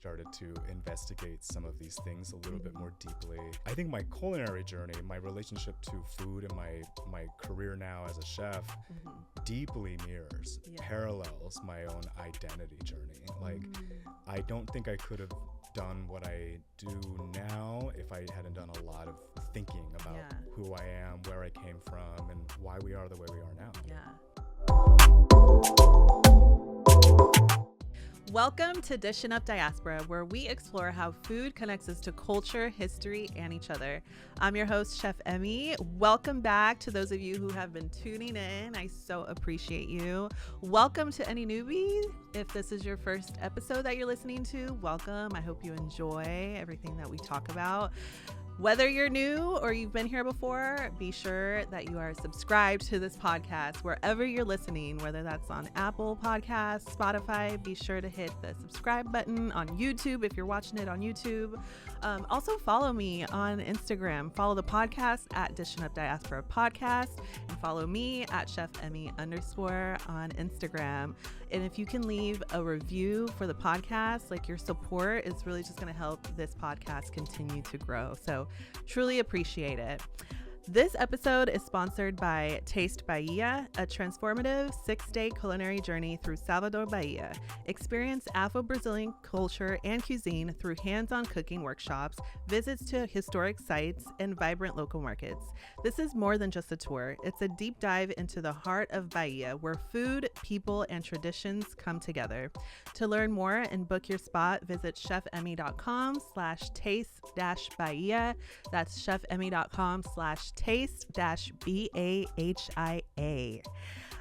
started to investigate some of these things a little bit more deeply. I think my culinary journey, my relationship to food and my career now as a chef deeply mirrors, parallels my own identity journey. Like, I don't think I could have done what I do now if I hadn't done a lot of thinking about who I am, where I came from, and why we are the way we are now. Welcome to Dishin Up Diaspora, where we explore how food connects us to culture, history, and each other. I'm your host, Chef Emmy. Welcome back to those of you who have been tuning in. I so appreciate you. Welcome to any newbies. If this is your first episode that you're listening to, welcome. I hope you enjoy everything that we talk about. Whether you're new or you've been here before, be sure that you are subscribed to this podcast wherever you're listening, whether that's on Apple Podcasts, Spotify. Be sure to hit the subscribe button on YouTube if you're watching it on YouTube. Also follow me on Instagram. Follow the podcast at Dishin Up Diaspora Podcast, and follow me at Chef Emmy _ on Instagram. And if you can leave a review for the podcast, like, your support is really just going to help this podcast continue to grow. So truly appreciate it. This episode is sponsored by Taste Bahia, a transformative 6-day culinary journey through Salvador Bahia. Experience Afro-Brazilian culture and cuisine through hands-on cooking workshops, visits to historic sites, and vibrant local markets. This is more than just a tour. It's a deep dive into the heart of Bahia, where food, people, and traditions come together. To learn more and book your spot, visit chefemmy.com/taste-bahia. That's chefemmy.com/taste-BAHIA.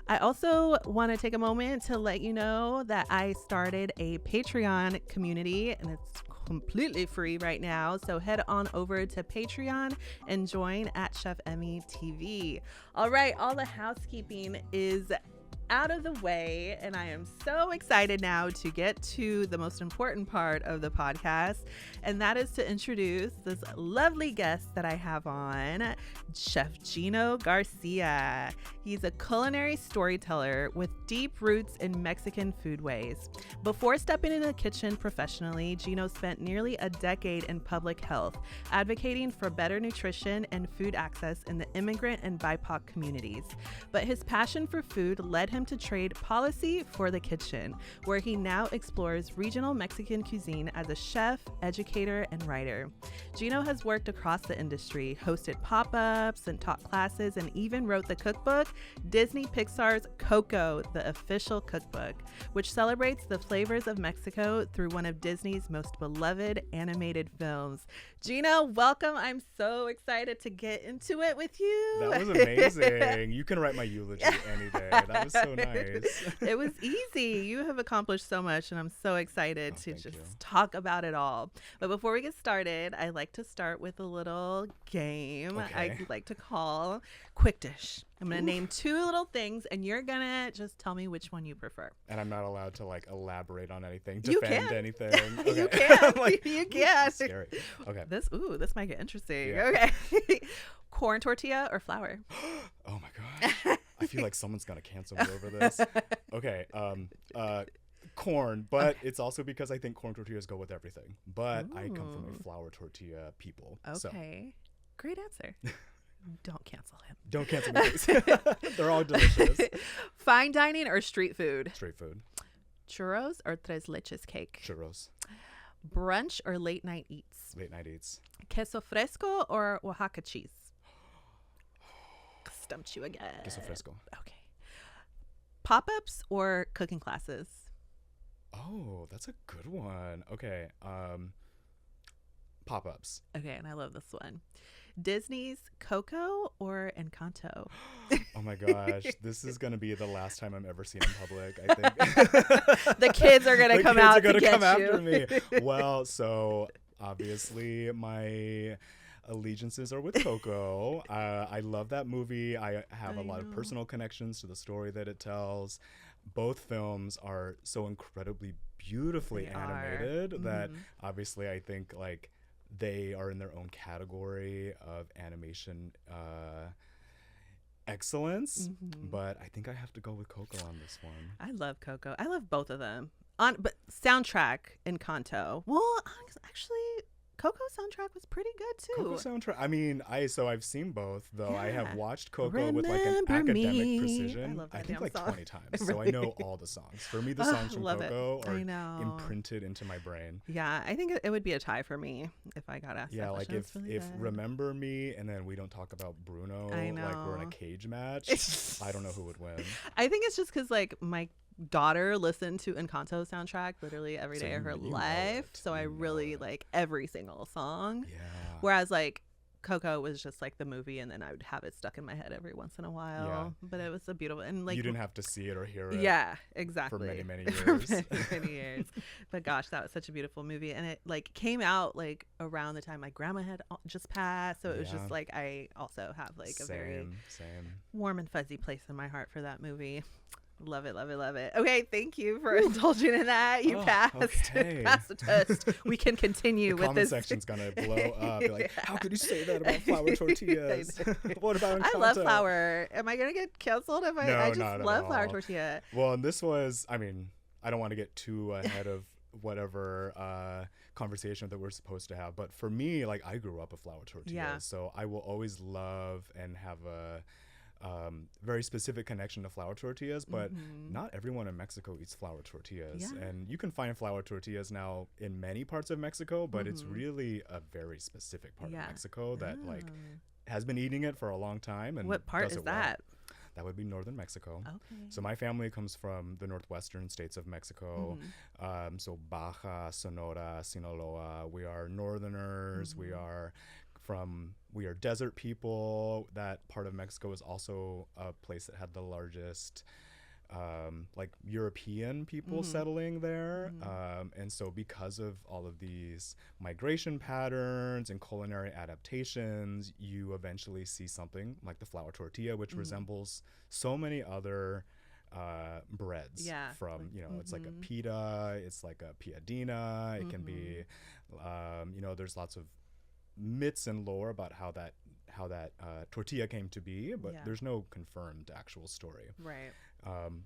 I also want to take a moment to let you know that I started a Patreon community, and it's completely free right now. So head on over to Patreon and join at Chef Emmy TV. All right, all the housekeeping is out of the way, and I am so excited now to get to the most important part of the podcast, and that is to introduce this lovely guest that I have on, Chef Gino Garcia. He's a culinary storyteller with deep roots in Mexican foodways. Before stepping in the kitchen professionally, Gino spent nearly a decade in public health, advocating for better nutrition and food access in the immigrant and BIPOC communities. But his passion for food led him to trade policy for the kitchen, where he now explores regional Mexican cuisine as a chef, educator, and writer. Gino has worked across the industry, hosted pop-ups, and taught classes, and even wrote the cookbook, Disney Pixar's Coco, the official cookbook, which celebrates the flavors of Mexico through one of Disney's most beloved animated films. Gino, welcome. I'm so excited to get into it with you. That was amazing. You can write my eulogy any day. That was so nice. It was easy. You have accomplished so much, and I'm so excited to just talk about it all. But before we get started, I like to start with a little game I like to call Quick Dish. I'm going to name two little things, and you're going to just tell me which one you prefer. And I'm not allowed to, like, elaborate on anything, you defend can. anything. Okay. You can. Like, you can. Scary. Okay. This might get interesting. Yeah. Okay. Corn tortilla or flour? Oh my gosh. I feel like someone's going to cancel me over this. Okay. Corn, but it's also because I think corn tortillas go with everything. But I come from a flour tortilla people. Okay. So. Great answer. Don't cancel him. Don't cancel me, please. They're all delicious. Fine dining or street food? Street food. Churros or tres leches cake? Churros. Brunch or late night eats? Late night eats. Queso fresco or Oaxaca cheese? Stumped you again. Queso fresco. Okay. Pop-ups or cooking classes? Oh, that's a good one. Okay. Pop-ups. Okay, and I love this one. Disney's Coco or Encanto? Oh my gosh, this is gonna be the last time I'm ever seen in public, I think. The kids are gonna come out to get you. After me. Well, so obviously my allegiances are with Coco. I love that movie. I have a lot of personal connections to the story that it tells. Both films are so incredibly beautifully animated that obviously I think, like, they are in their own category of animation excellence, but I think I have to go with Coco on this one. I love Coco. I love both of them. But soundtrack Encanto. Well, actually, Coco soundtrack was pretty good too. Coco soundtrack. I mean, I've seen both though. Yeah. I have watched Coco with like an academic precision. I think like 20 times. So I know all the songs. For me, the songs from Coco are imprinted into my brain. Yeah, I think it would be a tie for me if I got asked. Yeah, that like if Remember Me and then We Don't Talk About Bruno, like we're in a cage match. I don't know who would win. I think it's just because like my daughter listened to Encanto soundtrack literally every day of her life, so I really like every single song. Yeah. Whereas like Coco was just like the movie, and then I would have it stuck in my head every once in a while. Yeah. But it was a beautiful, and like you didn't have to see it or hear it. Yeah, exactly. For many years. For many years. But gosh, that was such a beautiful movie, and it like came out like around the time my grandma had just passed, so it was just like I also have like a very warm and fuzzy place in my heart for that movie. Love it, love it, love it. Okay, thank you for indulging in that. You passed. Okay. Passed the test. We can continue with this. The comment section's gonna blow up. Be like, how could you say that about flour tortillas? What about Encanto? I love flour. Am I gonna get canceled if I just love flour tortilla? Well, and this was, I mean, I don't want to get too ahead of whatever conversation that we're supposed to have, but for me, like I grew up with flour tortillas, so I will always love and have a very specific connection to flour tortillas, but not everyone in Mexico eats flour tortillas. And you can find flour tortillas now in many parts of Mexico, but it's really a very specific part of Mexico that like has been eating it for a long time. And what part is that? Well. That would be northern Mexico. Okay. So my family comes from the northwestern states of Mexico. So Baja, Sonora, Sinaloa. We are northerners. We are desert people. That part of Mexico is also a place that had the largest like European people settling there. And so because of all of these migration patterns and culinary adaptations, you eventually see something like the flour tortilla, which resembles so many other breads from, you know, it's like a pita, it's like a piadina, it can be, you know, there's lots of myths and lore about how that tortilla came to be, but there's no confirmed actual story. Right.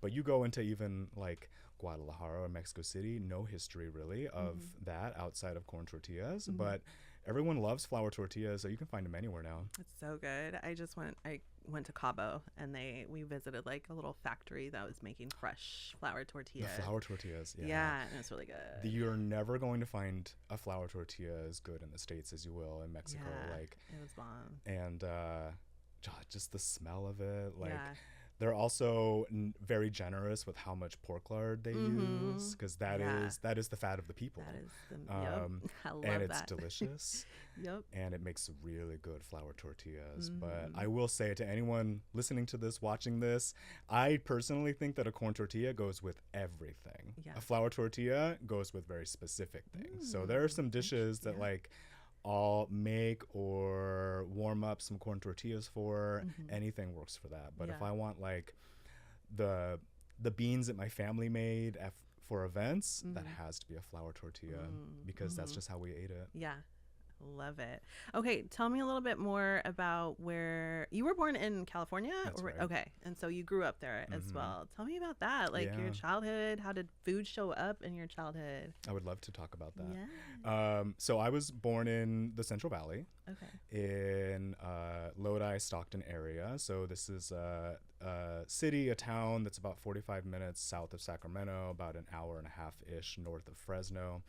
But you go into even like Guadalajara or Mexico City, no history really of that outside of corn tortillas, but everyone loves flour tortillas, so you can find them anywhere now. It's so good. I went to Cabo, and we visited like a little factory that was making fresh flour tortillas. The flour tortillas, yeah, and it's really good. You're never going to find a flour tortilla as good in the States as you will in Mexico. Like it was bomb. And just the smell of it, like. They're also very generous with how much pork lard they use, because that is the fat of the people. That is the, I love and it's that. Delicious. And it makes really good flour tortillas. But I will say to anyone listening to this, watching this, I personally think that a corn tortilla goes with everything. A flour tortilla goes with very specific things. So there are some dishes that like I'll make or warm up some corn tortillas for. Anything works for that. But if I want like the beans that my family made for events, that has to be a flour tortilla because that's just how we ate it. Yeah. Love it. Okay, tell me a little bit more about where you were born in California. That's right. Okay, and so you grew up there as well. Tell me about that, like your childhood. How did food show up in your childhood? I would love to talk about that. So I was born in the Central Valley. In Lodi, Stockton area. So this is a city, a town that's about 45 minutes south of Sacramento, about an hour and a half-ish north of Fresno.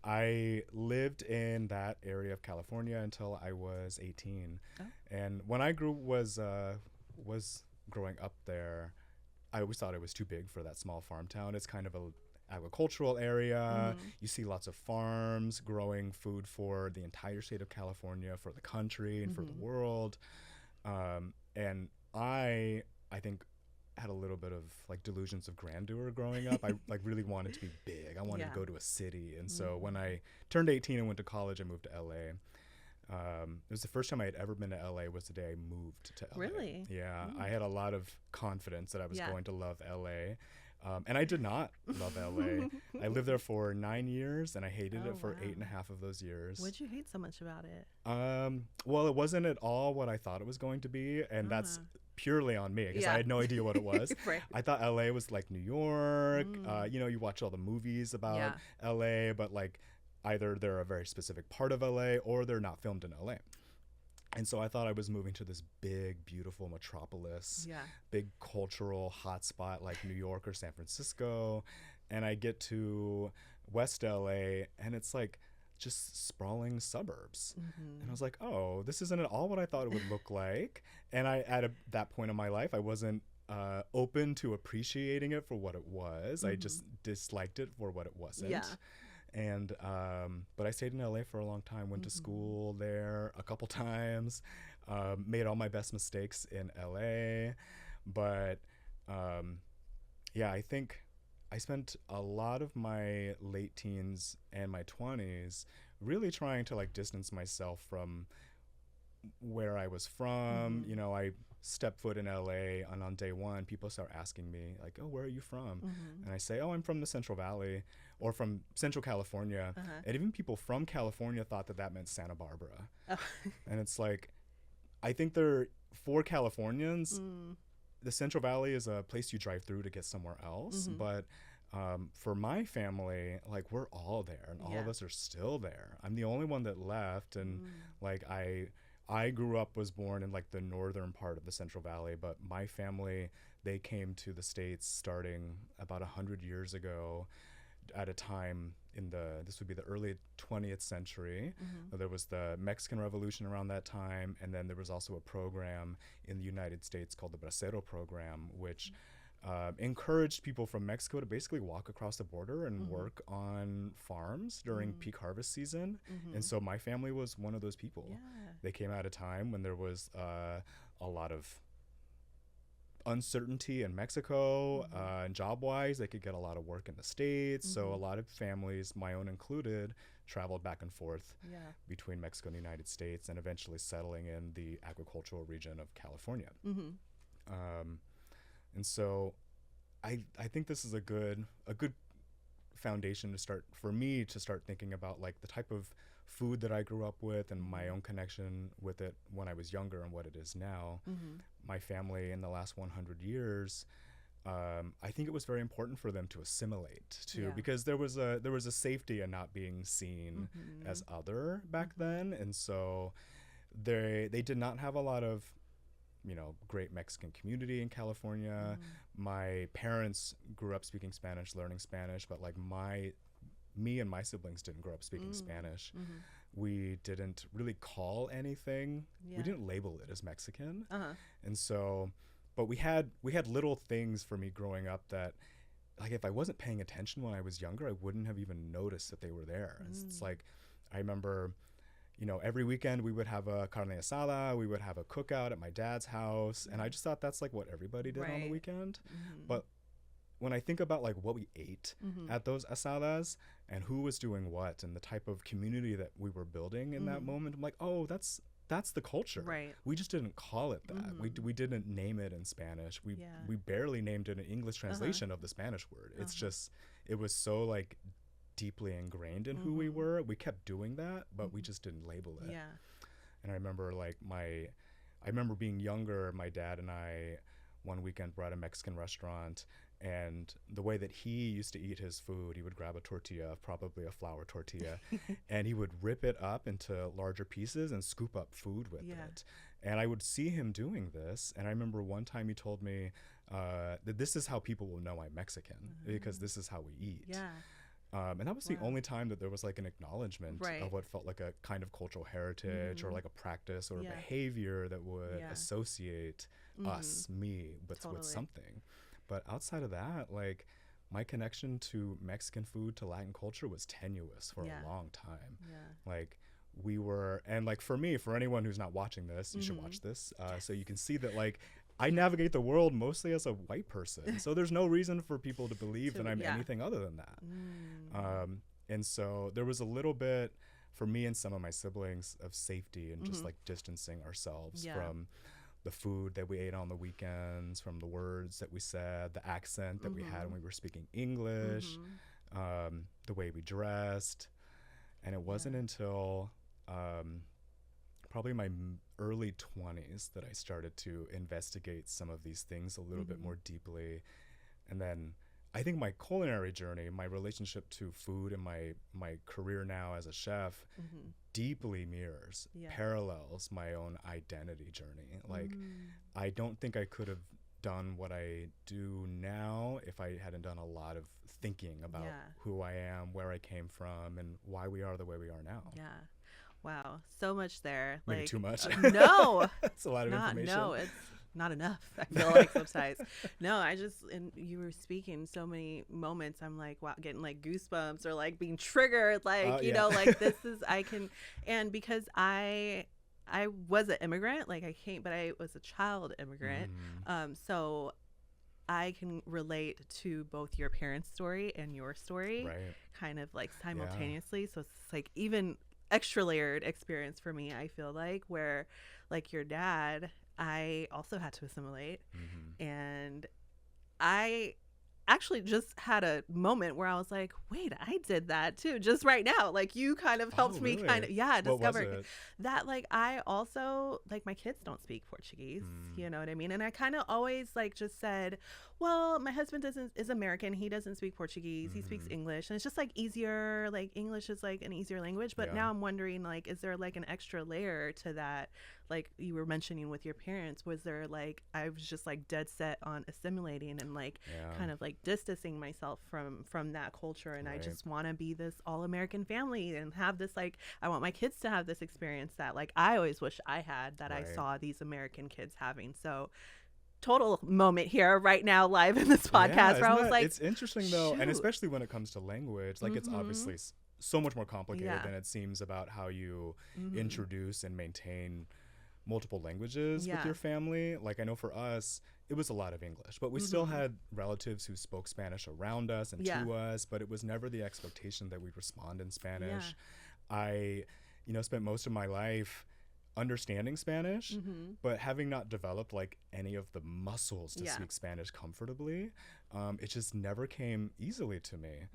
I lived in that area of California until I was 18. And when I was growing up there, I always thought it was too big for that small farm town. It's kind of a agricultural area. You see lots of farms growing food for the entire state of California, for the country, and for the world. And I think had a little bit of like delusions of grandeur growing up. I like really wanted to be big. I wanted to go to a city. And so when I turned 18 and went to college, I moved to LA. It was the first time I had ever been to LA was the day I moved to LA. Really? Yeah. I had a lot of confidence that I was going to love LA. And I did not love LA. I lived there for 9 years and I hated it for 8.5 of those years. What'd you hate so much about it? Well, it wasn't at all what I thought it was going to be. And that's purely on me because Yeah. I had no idea what it was. Right. I thought LA was like New York. You know, you watch all the movies about LA, but like either they're a very specific part of LA or they're not filmed in LA. And so I thought I was moving to this big, beautiful metropolis, big cultural hotspot like New York or San Francisco. And I get to West LA and it's like just sprawling suburbs. And I was like, oh, this isn't at all what I thought it would look like. And at that point in my life, I wasn't open to appreciating it for what it was. I just disliked it for what it wasn't. Yeah. And but I stayed in LA for a long time, went to school there a couple times, made all my best mistakes in LA. But yeah, I think I spent a lot of my late teens and my 20s really trying to like distance myself from where I was from. You know, I stepped foot in LA and on day one, people start asking me like, oh, where are you from? And I say, oh, I'm from the Central Valley or from Central California. And even people from California thought that that meant Santa Barbara. And it's like, I think for Californians, the Central Valley is a place you drive through to get somewhere else. But for my family, like we're all there and all of us are still there. I'm the only one that left. And like I was born in like the northern part of the Central Valley, but my family, they came to the States starting about 100 years ago at a time this would be the early 20th century. There was the Mexican Revolution around that time, and then there was also a program in the United States called the Bracero program, which encouraged people from Mexico to basically walk across the border and work on farms during peak harvest season. And so my family was one of those people. They came at a time when there was a lot of uncertainty in Mexico, and job-wise, they could get a lot of work in the States. So a lot of families, my own included, traveled back and forth between Mexico and the United States and eventually settling in the agricultural region of California. And so I think this is a good foundation to start for me to start thinking about like the type of food that I grew up with and my own connection with it when I was younger and what it is now. My family in the last 100 years, I think it was very important for them to assimilate too, because there was a safety in not being seen as other back then. And so they did not have a lot of, you know, great Mexican community in California. My parents grew up speaking Spanish, learning Spanish, but like me and my siblings didn't grow up speaking Spanish. We didn't really call anything. We didn't label it as Mexican. And so, but we had little things for me growing up that, like, if I wasn't paying attention when I was younger, I wouldn't have even noticed that they were there. It's like, I remember, you know, every weekend we would have a carne asada, we would have a cookout at my dad's house. And I just thought that's like what everybody did on the weekend. But when I think about like what we ate at those asadas and who was doing what and the type of community that we were building in that moment, I'm like, oh, that's the culture. Right. We just didn't call it that. We didn't name it in Spanish. We barely named it an English translation of the Spanish word. It's just, it was so like deeply ingrained in who we were. We kept doing that, but we just didn't label it. And I remember like I remember being younger, my dad and I one weekend were at a Mexican restaurant, and the way that he used to eat his food, he would grab a tortilla, probably a flour tortilla, and he would rip it up into larger pieces and scoop up food with it. And I would see him doing this, and I remember one time he told me that this is how people will know I'm Mexican, because this is how we eat. And that was the only time that there was like an acknowledgement of what felt like a kind of cultural heritage or like a practice or a behavior that would associate me with something. But outside of that, like my connection to Mexican food, to Latin culture was tenuous for a long time. Like we were, and like for me, for anyone who's not watching this, you should watch this so you can see that like I navigate the world mostly as a white person. So there's no reason for people to believe that I'm anything other than that. And so there was a little bit for me and some of my siblings of safety and just like distancing ourselves from the food that we ate on the weekends, from the words that we said, the accent that we had when we were speaking English, the way we dressed. And it wasn't until probably my early 20s that I started to investigate some of these things a little bit more deeply. And then I think my culinary journey, my relationship to food and my career now as a chef deeply mirrors, parallels my own identity journey. Like, I don't think I could have done what I do now if I hadn't done a lot of thinking about who I am, where I came from, and why we are the way we are now. Yeah. Wow. So much there. Maybe too much. No. It's a lot of information. No, it's not enough. I feel like sometimes. No, and you were speaking so many moments. I'm like, wow, getting like goosebumps or like being triggered. Like, you know, like and because I was an immigrant, like but I was a child immigrant. So I can relate to both your parents' story and your story kind of like simultaneously. So it's like even extra layered experience for me, I feel like, where like your dad, I also had to assimilate. And I actually just had a moment where I was like, wait, I did that too, just right now. Like, you kind of helped me kind of discover that, like, I also, like, my kids don't speak Portuguese, you know what I mean? And I kind of always like just said, well, my husband is American, he doesn't speak Portuguese, he speaks English, and it's just like easier, like English is like an easier language. But now I'm wondering, like, is there like an extra layer to that? Like you were mentioning with your parents, was there like, I was just like dead set on assimilating and like kind of like distancing myself from that culture, and I just want to be this all-American family and have this, like, I want my kids to have this experience that like I always wish I had, that I saw these American kids having. So total moment here right now live in this podcast where I was like, it's interesting though, and especially when it comes to language, like it's obviously so much more complicated than it seems about how you introduce and maintain multiple languages with your family. Like, I know for us it was a lot of English, but we still had relatives who spoke Spanish around us and to us, but it was never the expectation that we'd respond in Spanish. I spent most of my life understanding Spanish, but having not developed like any of the muscles to speak Spanish comfortably, it just never came easily to me.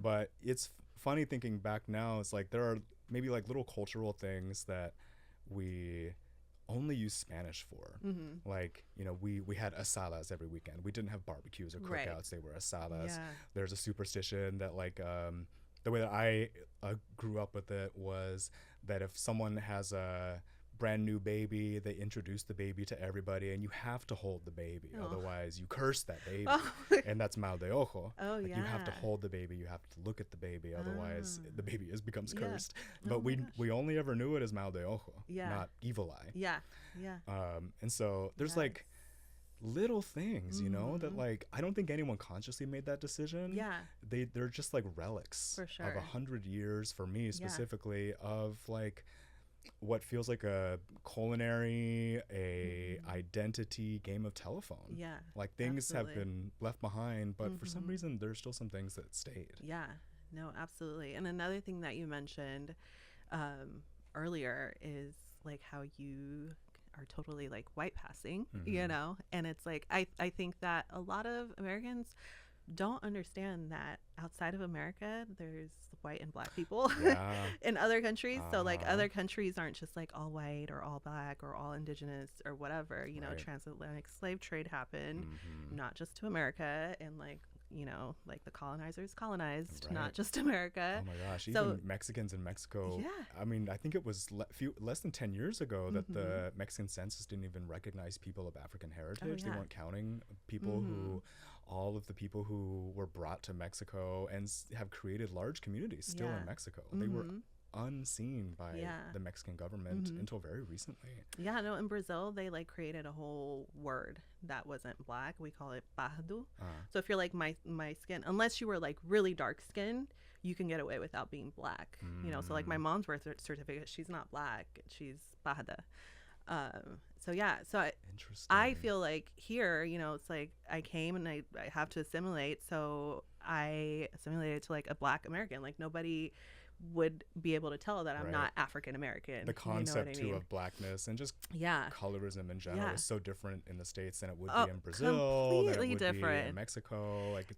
But it's funny thinking back now, it's like there are maybe like little cultural things that we only use Spanish for. Like, we had asadas every weekend. We didn't have barbecues or cookouts. They were asadas. There's a superstition that like the way that I grew up with it was that if someone has a brand new baby, they introduce the baby to everybody, and you have to hold the baby, otherwise you curse that baby. And that's mal de ojo. You have to hold the baby, you have to look at the baby, otherwise the baby becomes cursed. But we only ever knew it as mal de ojo, not evil eye. And so there's like little things, that like I don't think anyone consciously made that decision. They're just like relics of 100 years for me specifically, of like what feels like a culinary, identity game of telephone. Like things have been left behind, but for some reason there's still some things that stayed. No, absolutely. And another thing that you mentioned earlier is like how you are totally like white passing, and it's like I think that a lot of Americans don't understand that outside of America there's white and black people in other countries. So like other countries aren't just like all white or all black or all indigenous or whatever. Transatlantic slave trade happened not just to America, and like like the colonizers colonized not just America. Oh my gosh, even Mexicans in Mexico. I mean, I think it was less than 10 years ago that the Mexican census didn't even recognize people of African heritage. They weren't counting people all of the people who were brought to Mexico and have created large communities still in Mexico. They were unseen by the Mexican government until very recently. In Brazil they like created a whole word that wasn't black. We call it pardo. So if you're like my skin, unless you were like really dark skinned, you can get away without being black. So like my mom's birth certificate, she's not black, she's parda. So I feel like here, it's like I came and I have to assimilate. So I assimilated to like a black American. Like nobody would be able to tell that I'm not African American. The concept too of blackness and just colorism in general is so different in the States than it would be in Brazil, completely than it would different be in Mexico. Like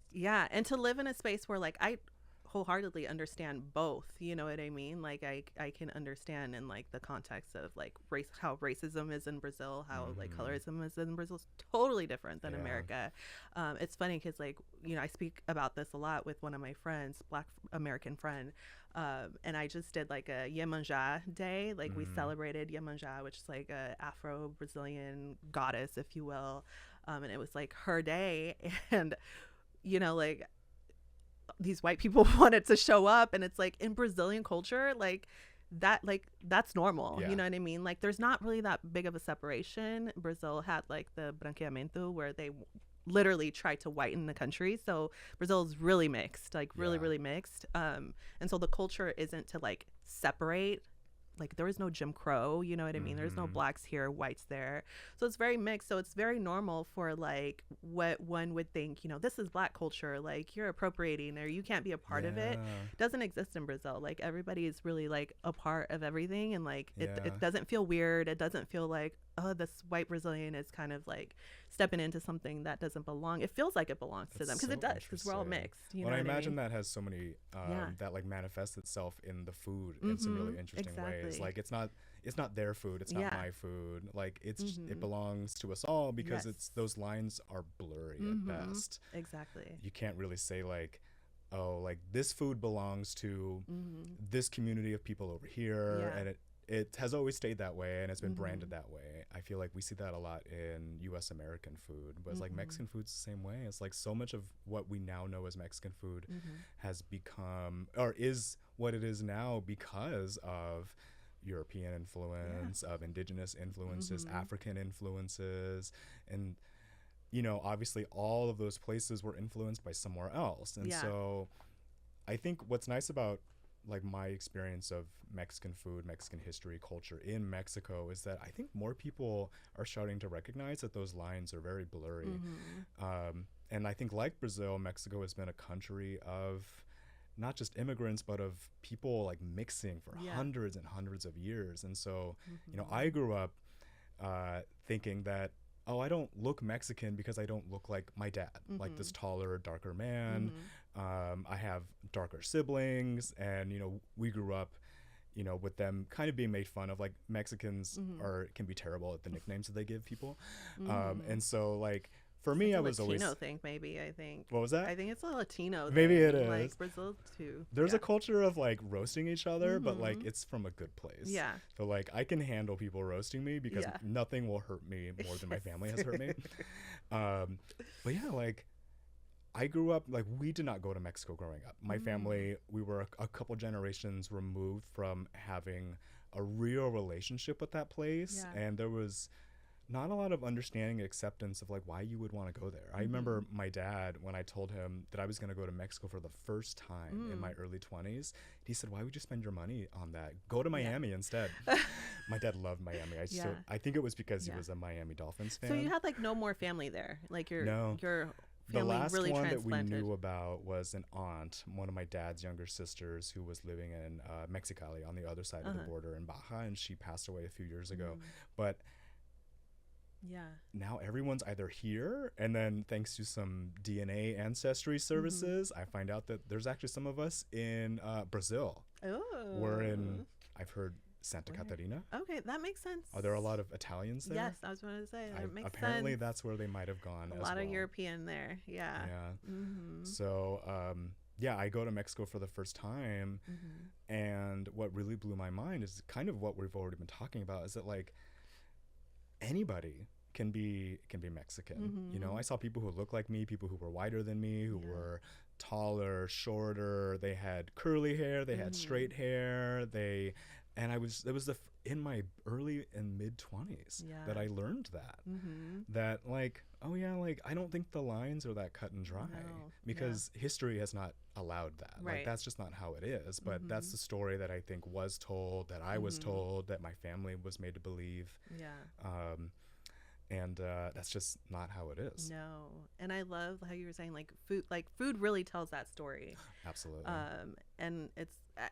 and to live in a space where like I wholeheartedly understand both, you know what I mean? Like I can understand in like the context of like race, how racism is in Brazil, how like colorism is in Brazil is totally different than America. It's funny because like, you know, I speak about this a lot with one of my friends, Black American friend, and I just did like a Iemanjá day. Like we celebrated Iemanjá, which is like a Afro-Brazilian goddess, if you will, and it was like her day. And you know, like these white people wanted to show up, and it's like in Brazilian culture, like that's normal. You know what I mean? Like there's not really that big of a separation. Brazil had like the branqueamento, where they literally tried to whiten the country. So Brazil is really mixed, like really mixed. And so the culture isn't to like separate. Like there is no Jim Crow, you know what I mean? There's no blacks here, whites there. So it's very mixed. So it's very normal for like what one would think, you know, this is Black culture, like you're appropriating or you can't be a part of it. It doesn't exist in Brazil. Like everybody is really like a part of everything, and like it doesn't feel weird. It doesn't feel like, oh, this white Brazilian is kind of like stepping into something that doesn't belong. It feels like it belongs to them, because it does, because we're all mixed. You know I what imagine I mean? that has so many that like manifests itself in the food in some really interesting ways. Like it's not their food, it's not my food. Like it's it belongs to us all, because it's those lines are blurry at best. Exactly. You can't really say like, oh, like this food belongs to this community of people over here, and it has always stayed that way, and it's been branded that way. I feel like we see that a lot in U.S. American food, but it's like Mexican food's the same way. It's like so much of what we now know as Mexican food has become, or is what it is now, because of European influence, of indigenous influences, African influences, and you know, obviously all of those places were influenced by somewhere else. And so I think what's nice about like my experience of Mexican food, Mexican history, culture in Mexico is that I think more people are starting to recognize that those lines are very blurry. And I think like Brazil, Mexico has been a country of not just immigrants, but of people like mixing for hundreds and hundreds of years. And so, you know, I grew up thinking that, oh, I don't look Mexican because I don't look like my dad, like this taller, darker man. I have darker siblings, and, you know, we grew up, you know, with them kind of being made fun of. Like Mexicans can be terrible at the nicknames that they give people. And so like, for me, I was always Latino thing, maybe. I think. What was that? I think it's a Latino. Maybe thing, it is. Like Brazil too. There's a culture of like roasting each other, but like it's from a good place. Yeah. So like I can handle people roasting me, because nothing will hurt me more than my family has hurt me. But yeah, like I grew up, like we did not go to Mexico growing up. My family, we were a couple generations removed from having a real relationship with that place, and there was not a lot of understanding and acceptance of like why you would want to go there. I remember my dad, when I told him that I was going to go to Mexico for the first time in my early 20s, he said, why would you spend your money on that? Go to Miami instead. My dad loved Miami. I think it was because he was a Miami Dolphins fan. So you had like no more family there? Like your family the last really one that we transplanted. knew about was an aunt, one of my dad's younger sisters, who was living in Mexicali on the other side of the border in Baja, and she passed away a few years ago. But now everyone's either here, and then thanks to some DNA ancestry services, I find out that there's actually some of us in Brazil. Oh. We're in, I've heard, Santa Catarina. Okay, that makes sense. Are there a lot of Italians there? Yes, I was going to say that makes apparently sense. that's where they might have gone as well. A lot of European there, yeah. So I go to Mexico for the first time, and what really blew my mind is kind of what we've already been talking about, is that like anybody can be Mexican. You know, I saw people who looked like me, people who were whiter than me, who were taller, shorter, they had curly hair, they had straight hair, and it was in my early and mid 20s that I learned that like, oh yeah, like I don't think the lines are that cut and dry, because history has not allowed that. Like that's just not how it is, but that's the story that I think was told, that I was told, that my family was made to believe. And that's just not how it is. No. And I love how you were saying like food really tells that story. Absolutely. And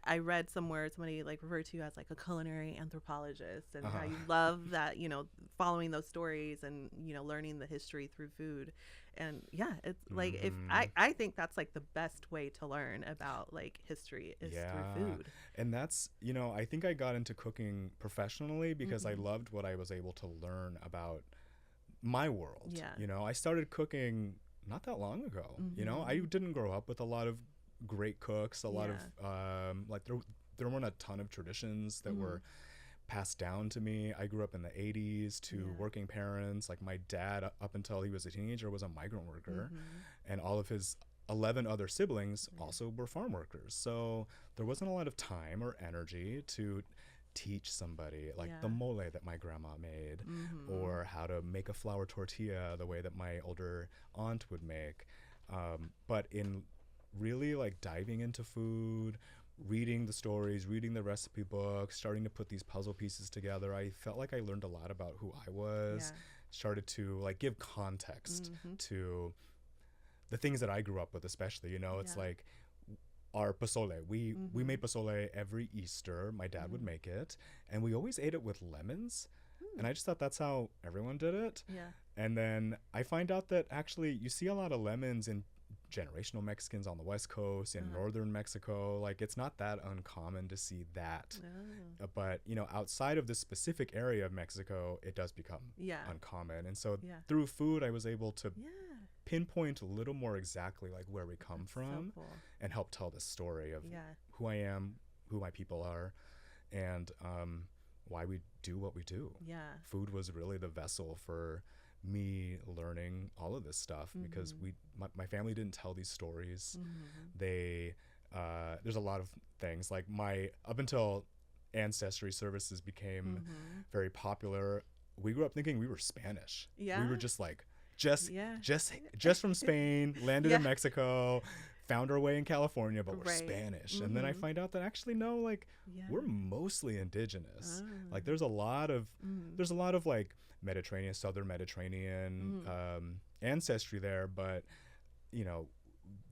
I read somewhere somebody like referred to you as like a culinary anthropologist, and how you love that, you know, following those stories and, you know, learning the history through food. And yeah, it's like if I think that's like the best way to learn about like history is through food. And that's, I think I got into cooking professionally because I loved what I was able to learn about my world. I started cooking not that long ago. I didn't grow up with a lot of great cooks, a lot of like there weren't a ton of traditions that were passed down to me. I grew up in the 80s to working parents. Like my dad, up until he was a teenager, was a migrant worker, and all of his 11 other siblings also were farm workers. So there wasn't a lot of time or energy to teach somebody like the mole that my grandma made, or how to make a flour tortilla the way that my older aunt would make. But in really like diving into food, reading the stories, reading the recipe books, starting to put these puzzle pieces together, I felt like I learned a lot about who I was, started to like give context to the things that I grew up with, especially, it's like our pozole. We made pozole every Easter. My dad would make it, and we always ate it with lemons. And I just thought that's how everyone did it. And then I find out that actually you see a lot of lemons in generational Mexicans on the West Coast, in northern Mexico. Like it's not that uncommon to see that. But outside of this specific area of Mexico, it does become uncommon. And so through food, I was able to pinpoint a little more exactly like where we come from, and help tell this story of who I am, who my people are, and why we do what we do. Food was really the vessel for me learning all of this stuff, because my family didn't tell these stories. They there's a lot of things like up until ancestry services became very popular, we grew up thinking we were Spanish. We were just like just from Spain, landed in Mexico, found our way in California, but we're Spanish. And then I find out that actually no, like we're mostly indigenous. Like there's a lot of like Mediterranean, Southern Mediterranean ancestry there, but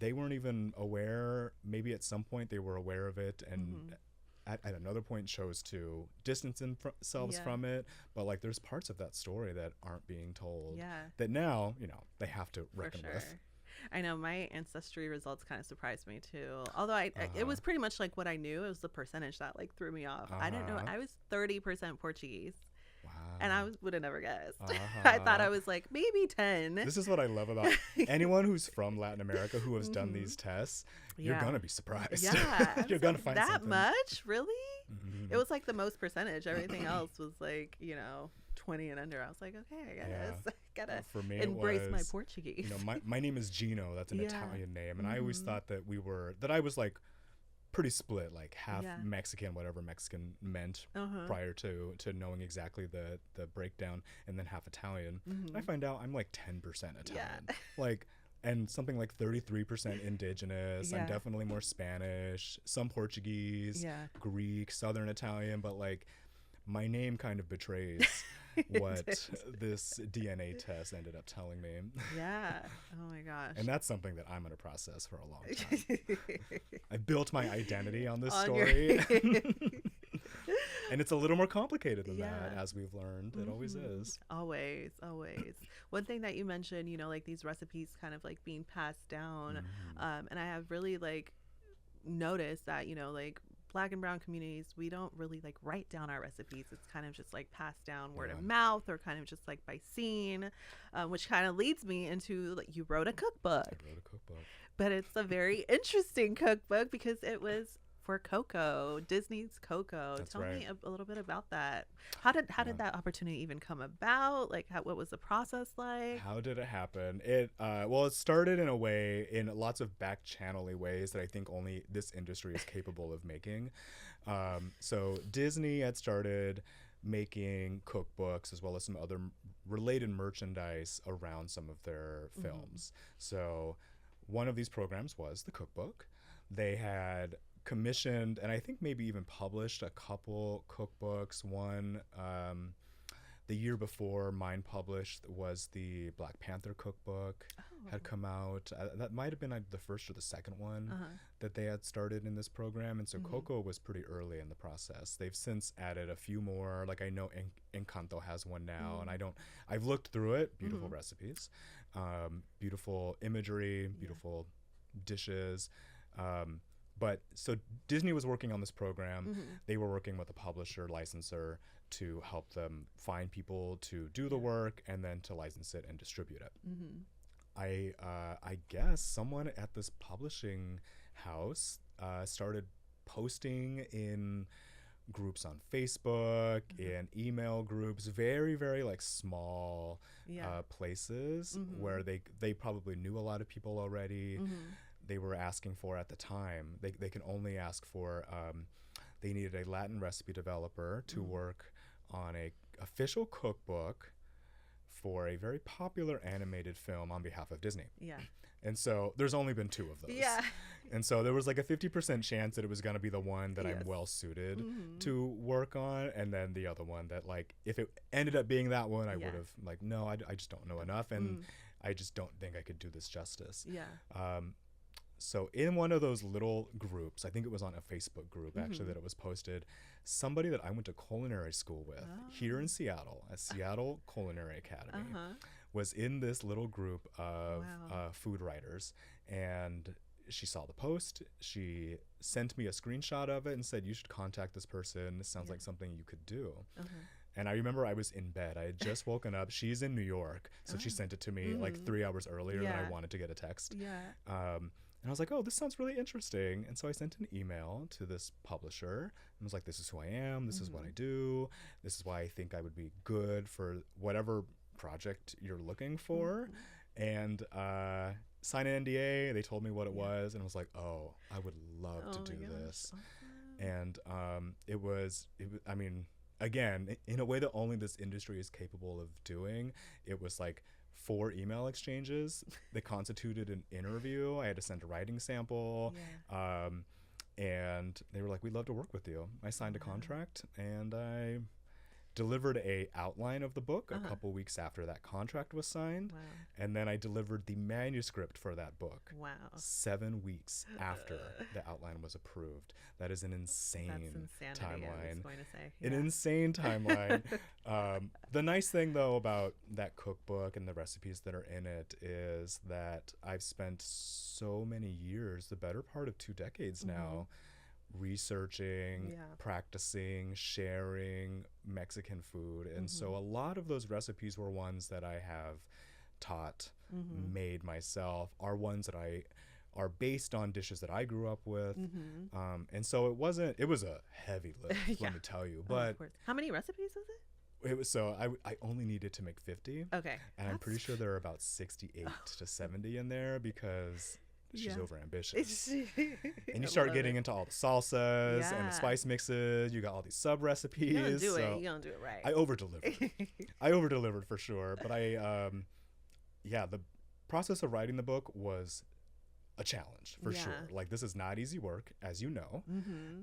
they weren't even aware. Maybe at some point they were aware of it, and at another point chose to distance themselves from it. But like there's parts of that story that aren't being told that now they have to reckon with. I know my ancestry results kind of surprised me too. Although it was pretty much like what I knew. It was the percentage that like threw me off. I didn't know I was 30% Portuguese. Wow. And I would have never guessed. I thought I was like maybe 10. This is what I love about anyone who's from Latin America who has done these tests. You're going to be surprised. Yeah. You're going to find that something. Much? Really? It was like the most percentage. Everything else was like, 20 and under. I was like, okay, I gotta for me, embrace my Portuguese. My name is Gino. That's an Italian name. And I always thought that I was like pretty split, like half Mexican, whatever Mexican meant prior to knowing exactly the breakdown, and then half Italian. I find out I'm like 10% Italian. Like, and something like 33% indigenous. I'm definitely more Spanish, some Portuguese, Greek, Southern Italian, but like my name kind of betrays what this DNA test ended up telling me. Oh my gosh. And that's something that I'm going to process for a long time. I built my identity on this story. And it's a little more complicated than that, as we've learned. It always is. Always. One thing that you mentioned, like these recipes kind of like being passed down. And I have really like noticed that, like Black and brown communities, we don't really like write down our recipes. It's kind of just like passed down word of mouth, or kind of just like by seeing, which kind of leads me into like you wrote a cookbook. I wrote a cookbook. But it's a very interesting cookbook because it was for Coco, Disney's Coco. Tell me a little bit about that. How did that opportunity even come about? Like, what was the process like? How did it happen? It started in a way, in lots of back channel-y ways that I think only this industry is capable of making. So Disney had started making cookbooks as well as some other related merchandise around some of their films. So one of these programs was the cookbook. They had commissioned and I think maybe even published a couple cookbooks. One the year before mine published was the Black Panther cookbook. had come out. That might have been the first or the second one that they had started in this program. And so Coco was pretty early in the process. They've since added a few more. Like I know Encanto has one now, and I've looked through it. Beautiful recipes, beautiful imagery, beautiful dishes. But so Disney was working on this program. They were working with a publisher licensor to help them find people to do the work and then to license it and distribute it. I guess someone at this publishing house started posting in groups on Facebook, in email groups, very, very like small places where they probably knew a lot of people already. They were asking for at the time, they can only ask for, they needed a Latin recipe developer to work on a official cookbook for a very popular animated film on behalf of Disney. And so there's only been 2 of those. And so there was like a 50% chance that it was going to be the one that I'm well suited to work on. And then the other one that like, if it ended up being that one, I would have like, no, I just don't know enough. And I just don't think I could do this justice. So in one of those little groups, I think it was on a Facebook group actually that it was posted, somebody that I went to culinary school with here in Seattle, at Seattle Culinary Academy, was in this little group of food writers. And she saw the post. She sent me a screenshot of it and said, you should contact this person. This sounds like something you could do. And I remember I was in bed. I had just woken up. She's in New York. So she sent it to me like 3 hours earlier than I wanted to get a text. And I was like, oh, this sounds really interesting. And so I sent an email to this publisher and was like, this is who I am. This is what I do. This is why I think I would be good for whatever project you're looking for. And sign an NDA. They told me what it was. And I was like, oh, I would love to do this. And it was, I mean, again, in a way that only this industry is capable of doing, it was like 4 email exchanges that constituted an interview. I had to send a writing sample. And they were like, we'd love to work with you. I signed a contract and I delivered a outline of the book a couple weeks after that contract was signed. And then I delivered the manuscript for that book 7 weeks after the outline was approved. That is an insane timeline. I was going to say. An insane timeline. The nice thing though about that cookbook and the recipes that are in it is that I've spent so many years, the better part of 2 decades now, researching, practicing, sharing Mexican food. And so a lot of those recipes were ones that I have taught, made myself, are ones that are based on dishes that I grew up with. And so it was a heavy lift, let me tell you. But how many recipes is it? It was I only needed to make 50. Okay. And I'm pretty sure there are about 68 to 70 in there because she's over ambitious. And you start getting into all the salsas and the spice mixes. You got all these sub recipes. You don't do it. You don't do it right. I over-delivered. I over-delivered for sure. But the process of writing the book was a challenge for sure. Like, this is not easy work, as you know.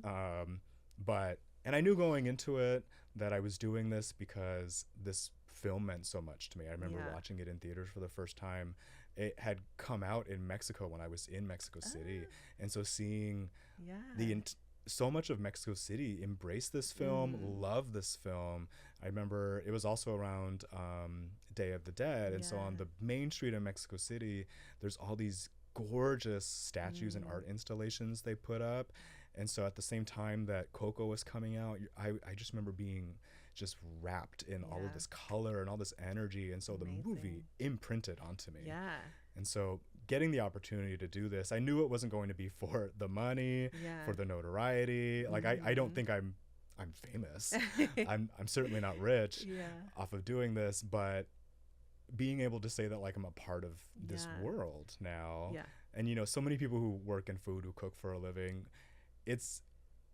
And I knew going into it that I was doing this because this film meant so much to me. I remember watching it in theaters for the first time. It had come out in Mexico when I was in Mexico City. And so seeing so much of Mexico City embrace this film, love this film. I remember it was also around Day of the Dead. And so on the main street in Mexico City, there's all these gorgeous statues and art installations they put up. And so at the same time that Coco was coming out, I just remember being just wrapped in all of this color and all this energy. And so the movie imprinted onto me. And so getting the opportunity to do this, I knew it wasn't going to be for the money, for the notoriety. Like, I don't think I'm famous. I'm certainly not rich off of doing this, but being able to say that, like, I'm a part of this world now. And, you know, so many people who work in food, who cook for a living,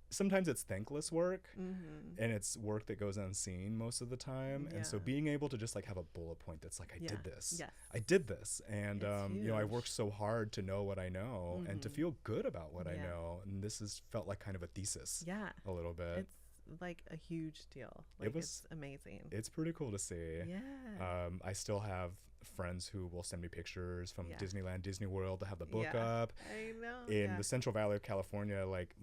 sometimes it's thankless work and it's work that goes unseen most of the time. And so being able to just like have a bullet point that's like, I did this. I did this. And, you know, I worked so hard to know what I know and to feel good about what I know. And this has felt like kind of a thesis a little bit. like a huge deal. Like, it's amazing. It's pretty cool to see. Yeah. I still have friends who will send me pictures from Yeah. Disneyland, Disney World to have the book Yeah. up. I know. In the Central Valley of California, like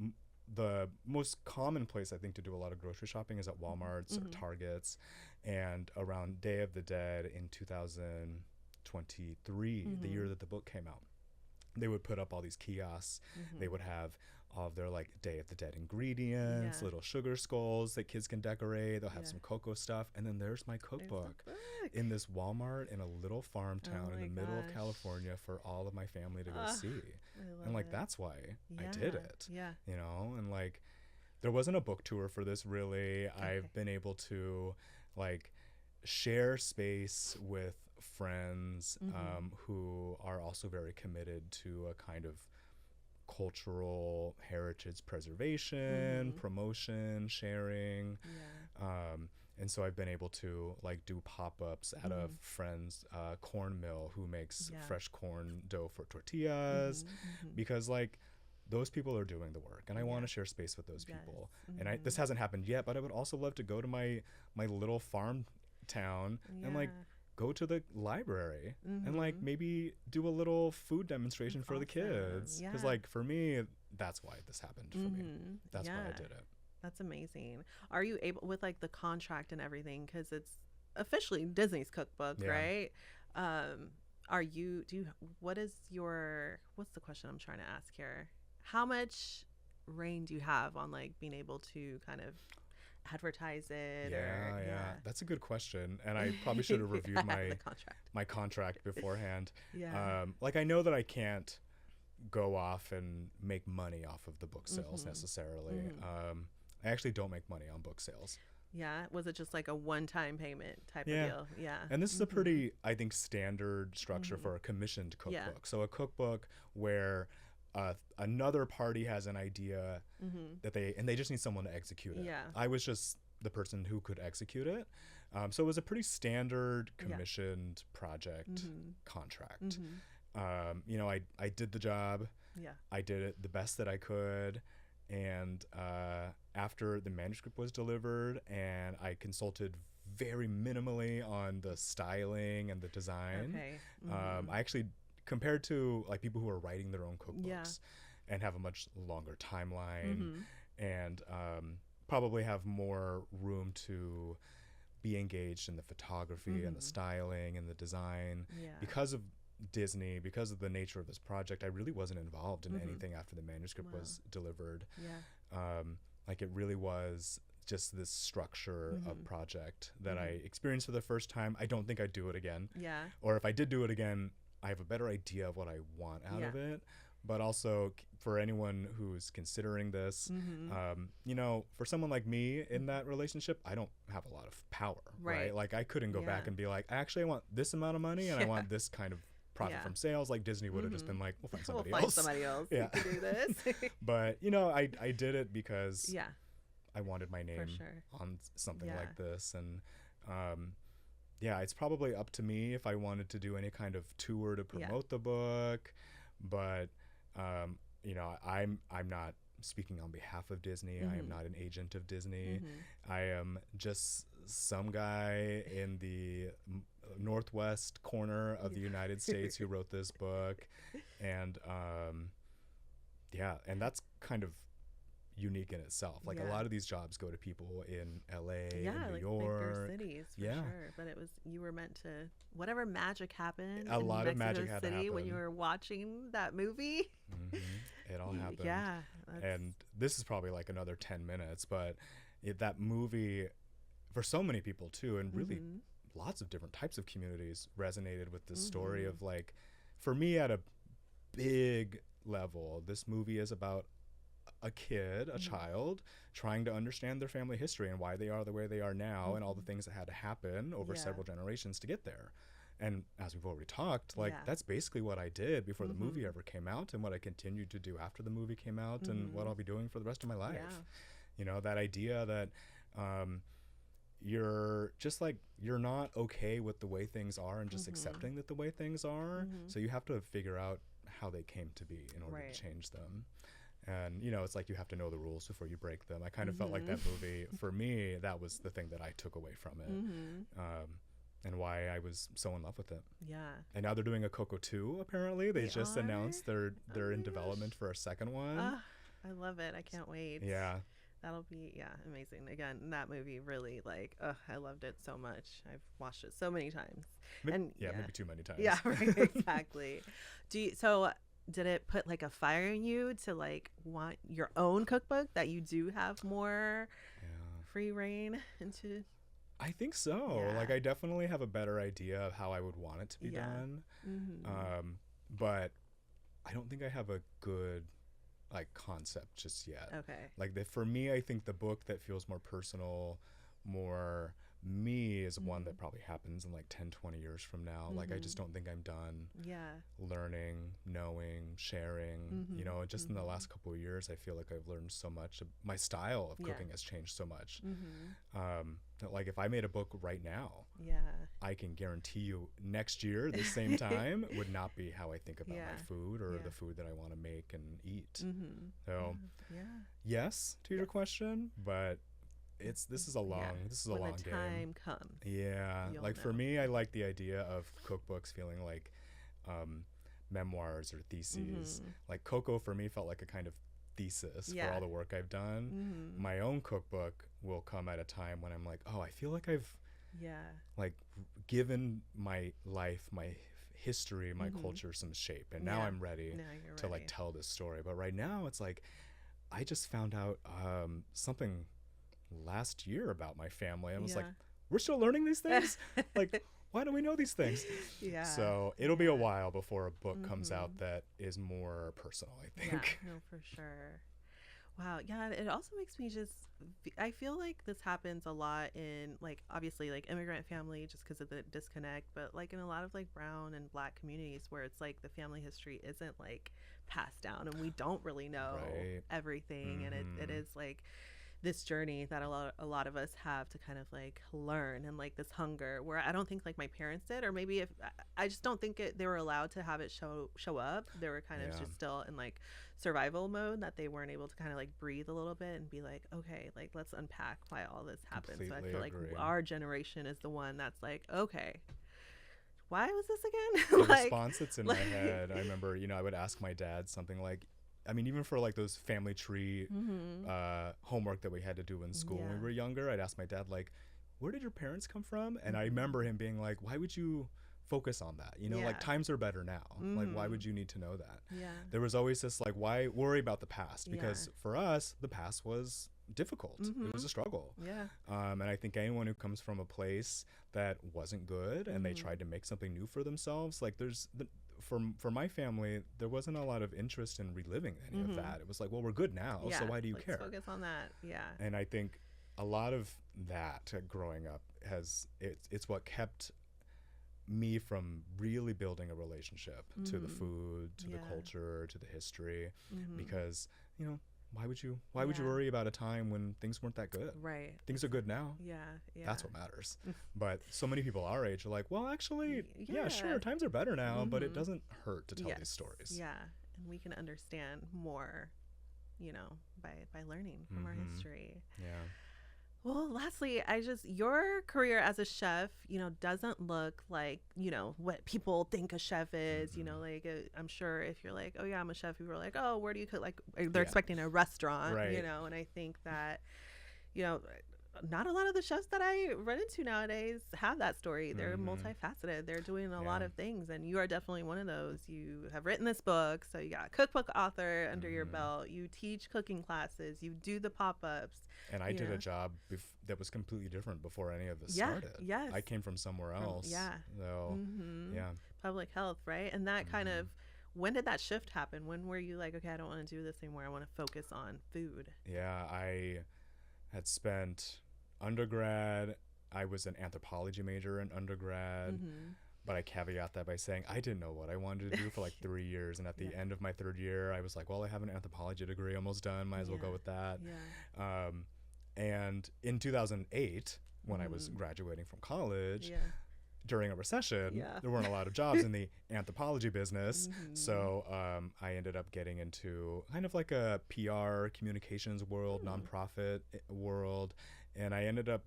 the most common place I think to do a lot of grocery shopping is at Walmart's or Target's. And around Day of the Dead in 2023, the year that the book came out, they would put up all these kiosks. They would have all of their like Day of the Dead ingredients, little sugar skulls that kids can decorate. They'll have some cocoa stuff. And then there's my cookbook in this Walmart in a little farm town in the middle of California for all of my family to go see. And like, that's why I did it, you know? And like, there wasn't a book tour for this really. I've been able to like share space with friends who are also very committed to a kind of cultural heritage preservation, promotion, sharing. And so I've been able to like do pop-ups at a friend's corn mill who makes fresh corn dough for tortillas, because like those people are doing the work, and I want to share space with those people. And this hasn't happened yet, but I would also love to go to my little farm town and like go to the library and like maybe do a little food demonstration for the kids, because like for me, that's why this happened for me. That's why I did it. That's amazing. Are you able, with like the contract and everything, because it's officially Disney's cookbook, right? What's the question I'm trying to ask here? How much reign do you have on like being able to kind of advertise it? That's a good question, and I probably should have reviewed my contract beforehand. Like, I know that I can't go off and make money off of the book sales necessarily. I actually don't make money on book sales. Was it just like a one-time payment type of deal? And this is a pretty, I think, standard structure for a commissioned cookbook. So a cookbook where another party has an idea that they just need someone to execute it. I was just the person who could execute it. So it was a pretty standard commissioned project contract. You know, I did the job. I did it the best that I could. And after the manuscript was delivered and I consulted very minimally on the styling and the design, I actually, compared to like people who are writing their own cookbooks and have a much longer timeline and probably have more room to be engaged in the photography and the styling and the design, because of Disney, because of the nature of this project, I really wasn't involved in anything after the manuscript was delivered. Like, it really was just this structure of project that I experienced for the first time. I don't think I'd do it again. Or if I did do it again, I have a better idea of what I want out of it. But also, for anyone who's considering this, you know, for someone like me in that relationship, I don't have a lot of power, right? Like, I couldn't go back and be like, actually, I want this amount of money and I want this kind of profit from sales. Like, Disney would have just been like, we'll find somebody else. Who can do this. But, you know, I did it because I wanted my name on something like this. And it's probably up to me if I wanted to do any kind of tour to promote the book. But you know, I'm not speaking on behalf of Disney. I am not an agent of Disney. I am just some guy in the northwest corner of the United States who wrote this book. And and that's kind of unique in itself. Like, a lot of these jobs go to people in LA, in New like York. bigger cities, for sure. But you were meant to, whatever magic happened. A lot of magic had to happen when you were watching that movie. It all happened. And this is probably like another 10 minutes, but that movie, for so many people too, and really lots of different types of communities, resonated with this story of, like, for me at a big level, this movie is about a kid, a child, trying to understand their family history and why they are the way they are now, and all the things that had to happen over several generations to get there. And as we've already talked, like, that's basically what I did before the movie ever came out, and what I continued to do after the movie came out, and what I'll be doing for the rest of my life. You know, that idea that you're just like, you're not okay with the way things are and just accepting that the way things are. So you have to figure out how they came to be in order to change them. And, you know, it's like you have to know the rules before you break them. I kind of felt like that movie, for me, that was the thing that I took away from it. And why I was so in love with it. Yeah. And now they're doing a Coco 2, apparently. They just announced they're in development for a second one. I love it. I can't wait. Yeah. That'll be, amazing. Again, that movie really, like, I loved it so much. I've watched it so many times. Maybe too many times. Yeah, right, exactly. So did it put like a fire in you to like want your own cookbook that you do have more free reign into? I think so. Yeah. Like, I definitely have a better idea of how I would want it to be done. But I don't think I have a good like concept just yet. Okay. Like, for me, I think the book that feels more personal, more me, is one that probably happens in like 10, 20 years from now. Like, I just don't think I'm done learning, knowing, sharing. You know, just in the last couple of years, I feel like I've learned so much. My style of cooking has changed so much. That, like, if I made a book right now, I can guarantee you next year, the same time, would not be how I think about my food or the food that I want to make and eat. So, yes to your question, but this is a long game. When the time comes. Yeah, like for me, I like the idea of cookbooks feeling like memoirs or theses. Like Coco for me felt like a kind of thesis for all the work I've done. My own cookbook will come at a time when I'm like, oh, I feel like I've like given my life, my history, my culture some shape, and now I'm ready to like tell this story. But right now it's like I just found out something last year about my family. I was like, we're still learning these things? Like, why do we know these things? So it'll be a while before a book comes out that is more personal, I think. No, for sure. Wow. Yeah, it also makes me I feel like this happens a lot in, like, obviously, like, immigrant family just because of the disconnect, but, like, in a lot of, like, brown and black communities where it's, like, the family history isn't, like, passed down and we don't really know everything. And it is, like, this journey that a lot of us have to kind of like learn, and like this hunger where I don't think like my parents did, or maybe if I just don't think they were allowed to have it show up. They were kind of just still in like survival mode, that they weren't able to kind of like breathe a little bit and be like, okay, like let's unpack why all this happened. So I feel like our generation is the one that's like, okay, why was this again? The response that's in my head, I remember, you know, I would ask my dad something like, I mean, even for like those family tree homework that we had to do in school when we were younger, I'd ask my dad, like, where did your parents come from? And I remember him being like, why would you focus on that? You know, like times are better now. Like, why would you need to know that? There was always this like, why worry about the past? Because for us, the past was difficult. It was a struggle. And I think anyone who comes from a place that wasn't good and they tried to make something new for themselves, like for my family, there wasn't a lot of interest in reliving any of that. It was like, well, we're good now, so why do you care? Focus on that. And I think a lot of that growing up it's what kept me from really building a relationship to the food, to the culture, to the history, because, you know, why would you worry about a time when things weren't that good? Right. Things are good now. That's what matters. But so many people our age are like, well, actually, sure, times are better now, but it doesn't hurt to tell these stories. And we can understand more, you know, by learning from our history. Well, lastly, your career as a chef, you know, doesn't look like, you know, what people think a chef is, you know, like I'm sure if you're like, oh yeah, I'm a chef, people are like, oh, where do you cook? Like they're expecting a restaurant, you know, and I think that, you know, not a lot of the chefs that I run into nowadays have that story. They're multifaceted. They're doing a lot of things, and you are definitely one of those. You have written this book, so you got a cookbook author under your belt. You teach cooking classes. You do the pop-ups. And I did a job that was completely different before any of this started. I came from somewhere else. So, public health, right? And that kind of, when did that shift happen? When were you like, okay, I don't want to do this anymore. I want to focus on food. I had spent undergrad. I was an anthropology major in undergrad, but I caveat that by saying I didn't know what I wanted to do for like 3 years. And at the end of my third year, I was like, well, I have an anthropology degree almost done. Might as well go with that. And in 2008, when I was graduating from college, during a recession, Yeah. there weren't a lot of jobs in the anthropology business. So I ended up getting into kind of like a PR communications world, nonprofit world. And I ended up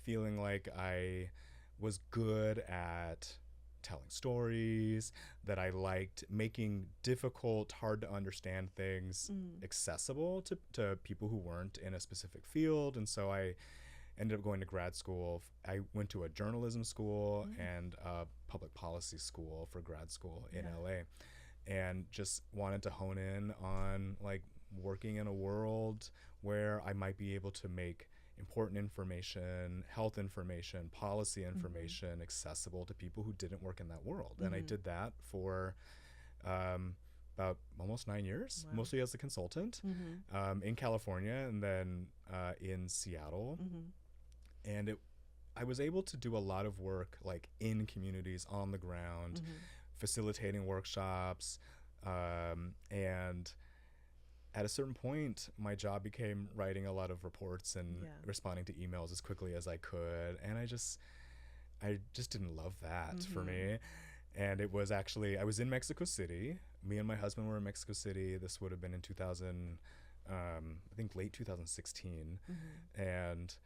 feeling like I was good at telling stories, that I liked making difficult, hard to understand things accessible to people who weren't in a specific field. And so I ended up going to grad school. I went to a journalism school and a public policy school for grad school in LA, and just wanted to hone in on like working in a world where I might be able to make important information, health information, policy information accessible to people who didn't work in that world. And I did that for about almost 9 years, mostly as a consultant in California and then in Seattle. And I was able to do a lot of work like in communities on the ground, facilitating workshops, and at a certain point, my job became writing a lot of reports and responding to emails as quickly as I could. And I just didn't love that for me. And it was actually, I was in Mexico City. Me and my husband were in Mexico City. This would have been in 2000, I think late 2016. And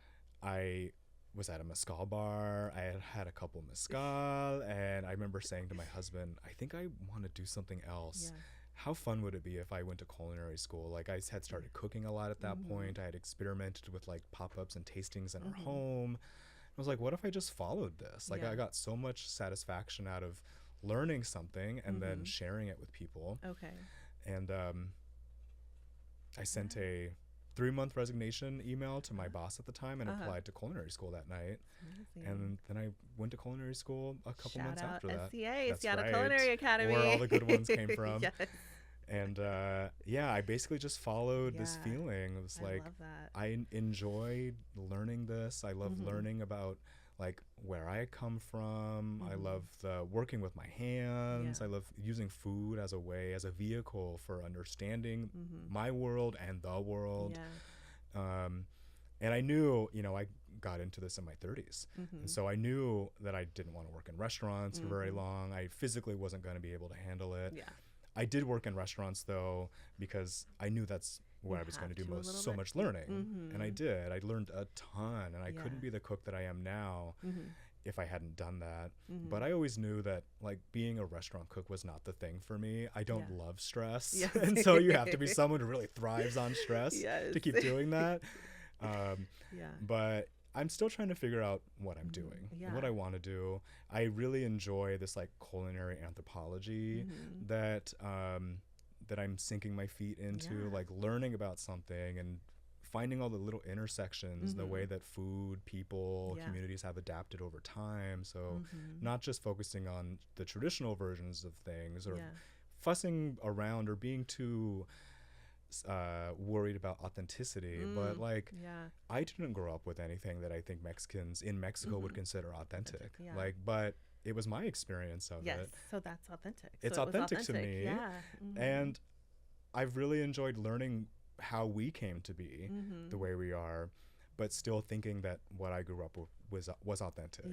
I was at a mezcal bar. I had had a couple mezcal. And I remember saying to my husband, I think I want to do something else. How fun would it be if I went to culinary school? Like I had started cooking a lot at that point. I had experimented with like pop-ups and tastings in our home. I was like, what if I just followed this? Like I got so much satisfaction out of learning something and then sharing it with people. And I sent a 3-month resignation email to my boss at the time and applied to culinary school that night. And then I went to culinary school a couple months after that. SCA, Seattle Culinary Academy. Where all the good ones came from. And I basically just followed this feeling. It was like, I enjoyed learning this. I love learning about like where I come from. I love working with my hands. I love using food as a way, as a vehicle for understanding my world and the world. And I knew, I got into this in my 30s. And so I knew that I didn't want to work in restaurants for very long. I physically wasn't going to be able to handle it. I did work in restaurants though, because I knew that's what I was going to do so much learning. And I did. I learned a ton, and I couldn't be the cook that I am now if I hadn't done that. But I always knew that like being a restaurant cook was not the thing for me. I don't love stress. And so you have to be someone who really thrives on stress to keep doing that. But I'm still trying to figure out what I'm doing, what I want to do. I really enjoy this like culinary anthropology that I'm sinking my feet into, like learning about something and finding all the little intersections, the way that food, people, communities have adapted over time. So not just focusing on the traditional versions of things or fussing around or being too worried about authenticity, but like I didn't grow up with anything that I think Mexicans in Mexico would consider authentic. Like, but it was my experience of it. So that's authentic. It's authentic to me. And I've really enjoyed learning how we came to be the way we are, but still thinking that what I grew up with was authentic.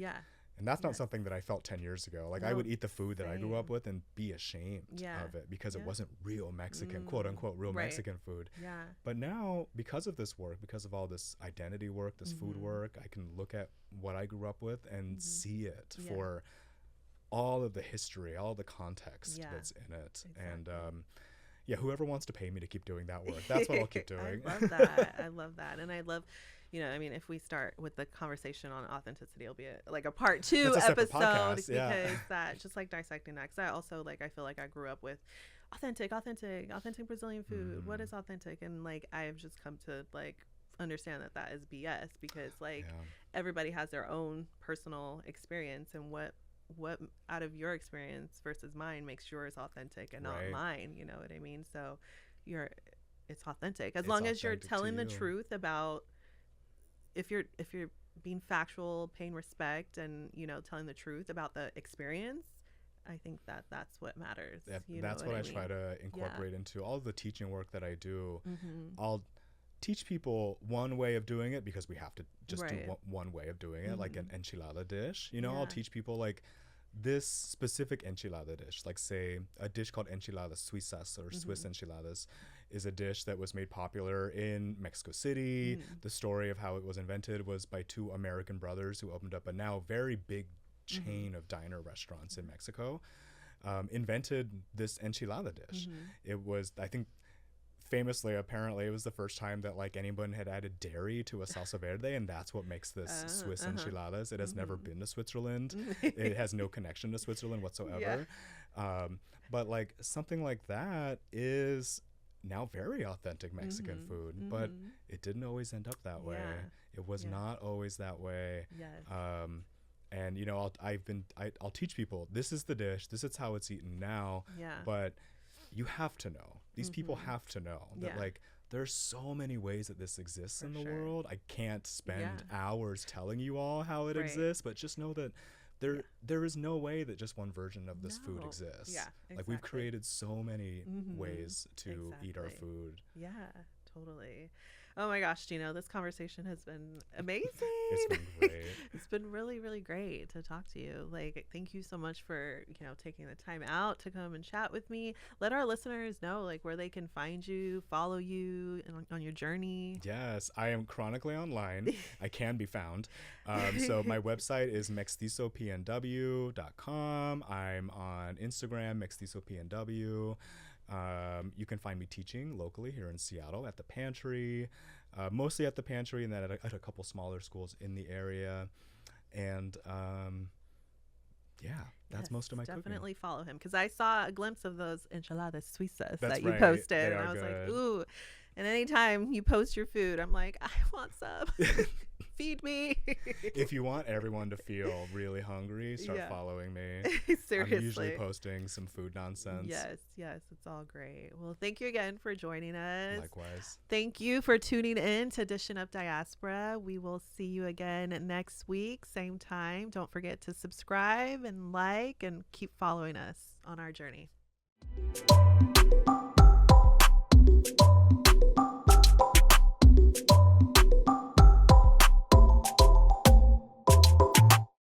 And that's not something that I felt 10 years ago. Like I would eat the food that I grew up with and be ashamed of it because it wasn't real Mexican, quote unquote, real Mexican food. But now, because of this work, because of all this identity work, this food work, I can look at what I grew up with and see it for all of the history, all the context that's in it. And whoever wants to pay me to keep doing that work, that's what I'll keep doing. I love that. I love that. And I love, if we start with the conversation on authenticity, it'll be a part 2 episode because that just like dissecting that. Because I also I feel like I grew up with authentic Brazilian food. What is authentic? And I've just come to understand that is BS because everybody has their own personal experience, and what out of your experience versus mine makes yours authentic and not mine. You know what I mean? So it's authentic as long as you're telling the truth about. If you're being factual, paying respect, and telling the truth about the experience, I think that's what matters. That's what I try to incorporate into all of the teaching work that I do. teach people one way of doing it because we have to just do Right. one way of doing it, like an enchilada dish. You know, Yeah. I'll teach people like this specific enchilada dish, like say a dish called enchiladas suizas or Swiss enchiladas is a dish that was made popular in Mexico City. The story of how it was invented was by two American brothers who opened up a now very big chain of diner restaurants in Mexico. Invented this enchilada dish. It was, I think, famously, apparently, it was the first time that like anyone had added dairy to a salsa verde, and that's what makes this Swiss enchiladas. It has never been to Switzerland. It has no connection to Switzerland whatsoever. But like something like that is now very authentic Mexican food, but it didn't always end up that way. It was not always that way. Yes. And you know, I'll teach people, this is the dish, this is how it's eaten now. But you have to know. These people have to know that like there's so many ways that this exists in the world. I can't spend hours telling you all how it exists, but just know that there is no way that just one version of this food exists. Like we've created so many ways to eat our food. Yeah, totally. Oh my gosh, Gino, this conversation has been amazing. It's been great. It's been really, really great to talk to you. Like, thank you so much for, you know, taking the time out to come and chat with me. Let our listeners know like where they can find you, follow you on your journey. Yes, I am chronically online. I can be found. So my website is mextizopnw.com. I'm on Instagram, mextizopnw. You can find me teaching locally here in Seattle at the Pantry, mostly at the Pantry, and then at a couple smaller schools in the area. And that's most of my cooking. Definitely follow him because I saw a glimpse of those enchiladas suizas That's that you right. posted, They and are I was good. like, ooh. And anytime you post your food, I'm like, I want some. Feed me. If you want everyone to feel really hungry, start following me. Seriously. I'm usually posting some food nonsense. Yes, it's all great. Well, thank you again for joining us. Likewise. Thank you for tuning in to Dishin Up Diaspora. We will see you again next week, same time. Don't forget to subscribe and like and keep following us on our journey.